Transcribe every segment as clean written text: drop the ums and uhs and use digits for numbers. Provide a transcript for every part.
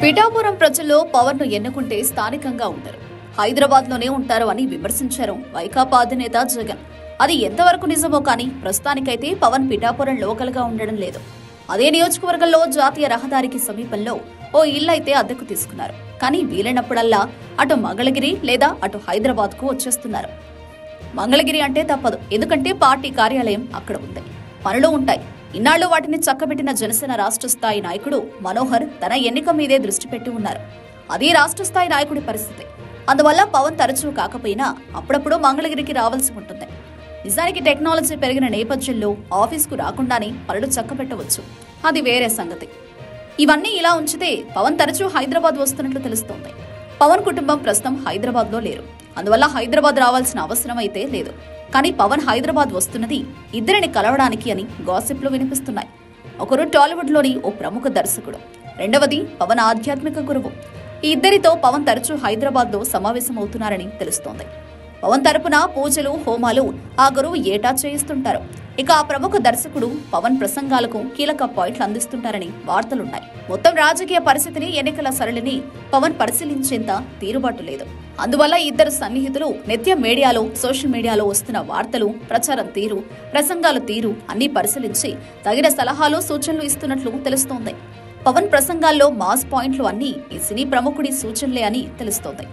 పిఠాపురం ప్రజల్లో పవన్ ను ఎన్నుకుంటే స్థానికంగా ఉంటారు, హైదరాబాద్ లోనే ఉంటారు అని విమర్శించారు వైకాపా అధినేత జగన్. అది ఎంతవరకు నిజమో కానీ ప్రస్తుతానికైతే పవన్ పిఠాపురం లోకల్ గా ఉండడం లేదు. అదే నియోజకవర్గంలో జాతీయ రహదారికి సమీపంలో ఓ ఇల్లు అయితే అద్దెకు తీసుకున్నారు. కానీ వీలైనప్పుడల్లా అటు మంగళగిరి లేదా అటు హైదరాబాద్ కు వచ్చేస్తున్నారు. మంగళగిరి అంటే తప్పదు, ఎందుకంటే పార్టీ కార్యాలయం అక్కడ ఉంది, పనులు ఉంటాయి. ఇన్నాళ్లు వాటిని చక్కబెట్టిన జనసేన రాష్ట్ర స్థాయి నాయకుడు మనోహర్ తన ఎన్నిక మీదే దృష్టి పెట్టి ఉన్నారు. అది రాష్ట్ర స్థాయి నాయకుడి పరిస్థితి. అందువల్ల పవన్ తరచూ కాకపోయినా అప్పుడప్పుడు మంగళగిరికి రావాల్సి ఉంటుంది. నిజానికి టెక్నాలజీ పెరిగిన నేపథ్యంలో ఆఫీస్కు రాకుండానే పనులు చక్కబెట్టవచ్చు, అది వేరే సంగతి. ఇవన్నీ ఇలా ఉంచితే పవన్ తరచూ హైదరాబాద్ వస్తున్నట్లు తెలుస్తోంది. పవన్ కుటుంబం ప్రస్తుతం హైదరాబాద్ లో లేరు, అందువల్ల హైదరాబాద్ రావాల్సిన అవసరం అయితే లేదు. కానీ పవన్ హైదరాబాద్ వస్తున్నది ఇద్దరిని కలవడానికి అని గాసిప్లు వినిపిస్తున్నాయి. ఒకరు టాలీవుడ్ లోని ఓ ప్రముఖ దర్శకుడు, రెండవది పవన్ ఆధ్యాత్మిక గురువు. ఈ ఇద్దరితో పవన్ తరచూ హైదరాబాద్ లో సమావేశమవుతున్నారని తెలుస్తోంది. పవన్ తరపున పూజలు, హోమాలు ఆ గురువు ఏటా చేయిస్తుంటారు. ఇక ఆ ప్రముఖ దర్శకుడు పవన్ ప్రసంగాలకు కీలక పాయింట్లు అందిస్తుంటారని వార్తలున్నాయి. మొత్తం రాజకీయ పరిస్థితిని, ఎన్నికల సరళిని పవన్ పరిశీలించేంత తీరుబాటు లేదు. అందువల్ల ఇద్దరు సన్నిహితులు నిత్యం మీడియాలో, సోషల్ మీడియాలో వస్తున్న వార్తలు, ప్రచారం తీరు, ప్రసంగాలు తీరు అన్ని పరిశీలించి తగిన సలహాలు, సూచనలు ఇస్తున్నట్లు తెలుస్తోంది. పవన్ ప్రసంగాల్లో మాస్ పాయింట్లు అన్ని ఈ సినీ ప్రముఖుడి సూచనలే అని తెలుస్తోంది.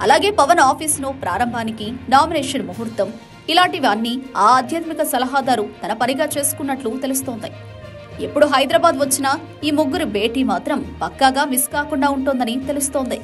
అలాగే పవన్ ఆఫీసును ప్రారంభానికి, నామినేషన్ ముహూర్తం ఇలాంటివన్నీ ఆ ఆధ్యాత్మిక సలహాదారు తన పనిగా చేసుకున్నట్లు తెలుస్తోంది. ఎప్పుడు హైదరాబాద్ వచ్చినా ఈ ముగ్గురు భేటీ మాత్రం పక్కాగా మిస్ కాకుండా ఉంటోందని తెలుస్తోంది.